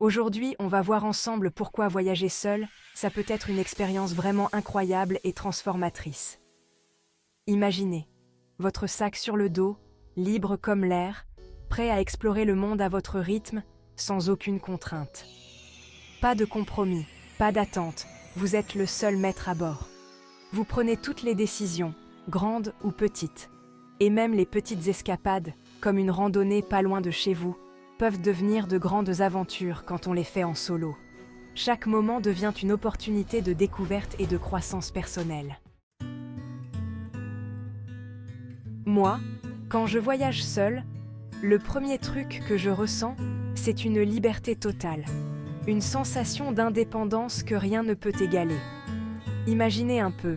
Aujourd'hui, on va voir ensemble pourquoi voyager seul, ça peut être une expérience vraiment incroyable et transformatrice. Imaginez, votre sac sur le dos, libre comme l'air, prêt à explorer le monde à votre rythme, sans aucune contrainte. Pas de compromis, pas d'attente, vous êtes le seul maître à bord. Vous prenez toutes les décisions, grandes ou petites. Et même les petites escapades, comme une randonnée pas loin de chez vous, peuvent devenir de grandes aventures quand on les fait en solo. Chaque moment devient une opportunité de découverte et de croissance personnelle. Moi, quand je voyage seul, le premier truc que je ressens, c'est une liberté totale. Une sensation d'indépendance que rien ne peut égaler. Imaginez un peu.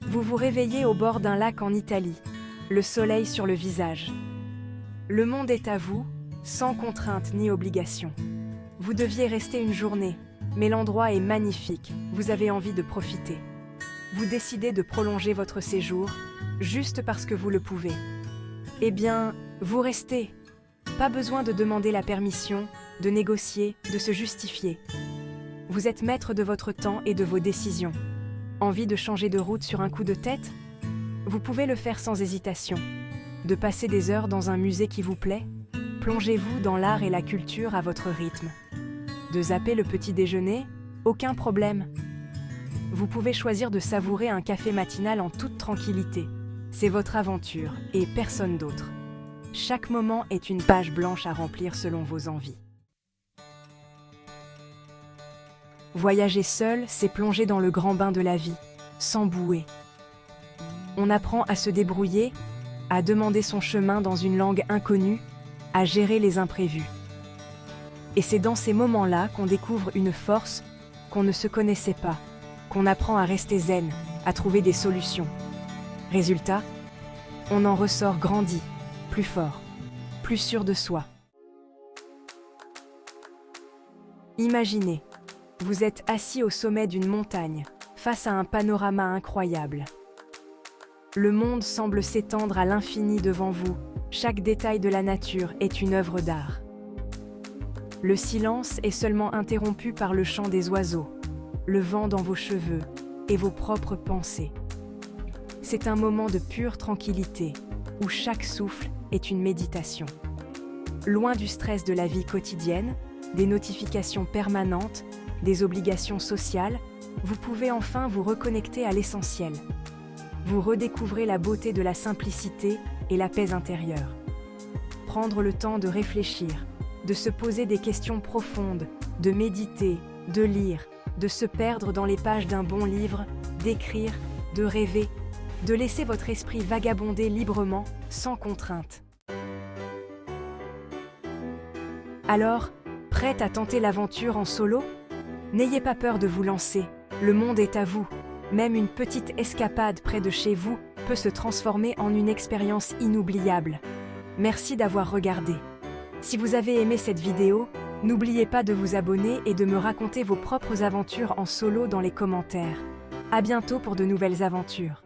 Vous vous réveillez au bord d'un lac en Italie, le soleil sur le visage. Le monde est à vous, sans contrainte ni obligation. Vous deviez rester une journée, mais l'endroit est magnifique, vous avez envie de profiter. Vous décidez de prolonger votre séjour, juste parce que vous le pouvez. Eh bien, vous restez. Pas besoin de demander la permission, de négocier, de se justifier. Vous êtes maître de votre temps et de vos décisions. Envie de changer de route sur un coup de tête? Vous pouvez le faire sans hésitation. De passer des heures dans un musée qui vous plaît? Plongez-vous dans l'art et la culture à votre rythme. De zapper le petit déjeuner? Aucun problème. Vous pouvez choisir de savourer un café matinal en toute tranquillité. C'est votre aventure et personne d'autre. Chaque moment est une page blanche à remplir selon vos envies. Voyager seul, c'est plonger dans le grand bain de la vie, sans bouée. On apprend à se débrouiller, à demander son chemin dans une langue inconnue, à gérer les imprévus. Et c'est dans ces moments-là qu'on découvre une force qu'on ne se connaissait pas, qu'on apprend à rester zen, à trouver des solutions. Résultat, on en ressort grandi, plus fort, plus sûr de soi. Imaginez, vous êtes assis au sommet d'une montagne, face à un panorama incroyable. Le monde semble s'étendre à l'infini devant vous, chaque détail de la nature est une œuvre d'art. Le silence est seulement interrompu par le chant des oiseaux, le vent dans vos cheveux et vos propres pensées. C'est un moment de pure tranquillité, où chaque souffle est une méditation. Loin du stress de la vie quotidienne, des notifications permanentes, des obligations sociales, vous pouvez enfin vous reconnecter à l'essentiel. Vous redécouvrez la beauté de la simplicité et la paix intérieure. Prendre le temps de réfléchir, de se poser des questions profondes, de méditer, de lire, de se perdre dans les pages d'un bon livre, d'écrire, de rêver, de laisser votre esprit vagabonder librement, sans contrainte. Alors, prête à tenter l'aventure en solo? N'ayez pas peur de vous lancer, le monde est à vous. Même une petite escapade près de chez vous peut se transformer en une expérience inoubliable. Merci d'avoir regardé. Si vous avez aimé cette vidéo, n'oubliez pas de vous abonner et de me raconter vos propres aventures en solo dans les commentaires. À bientôt pour de nouvelles aventures.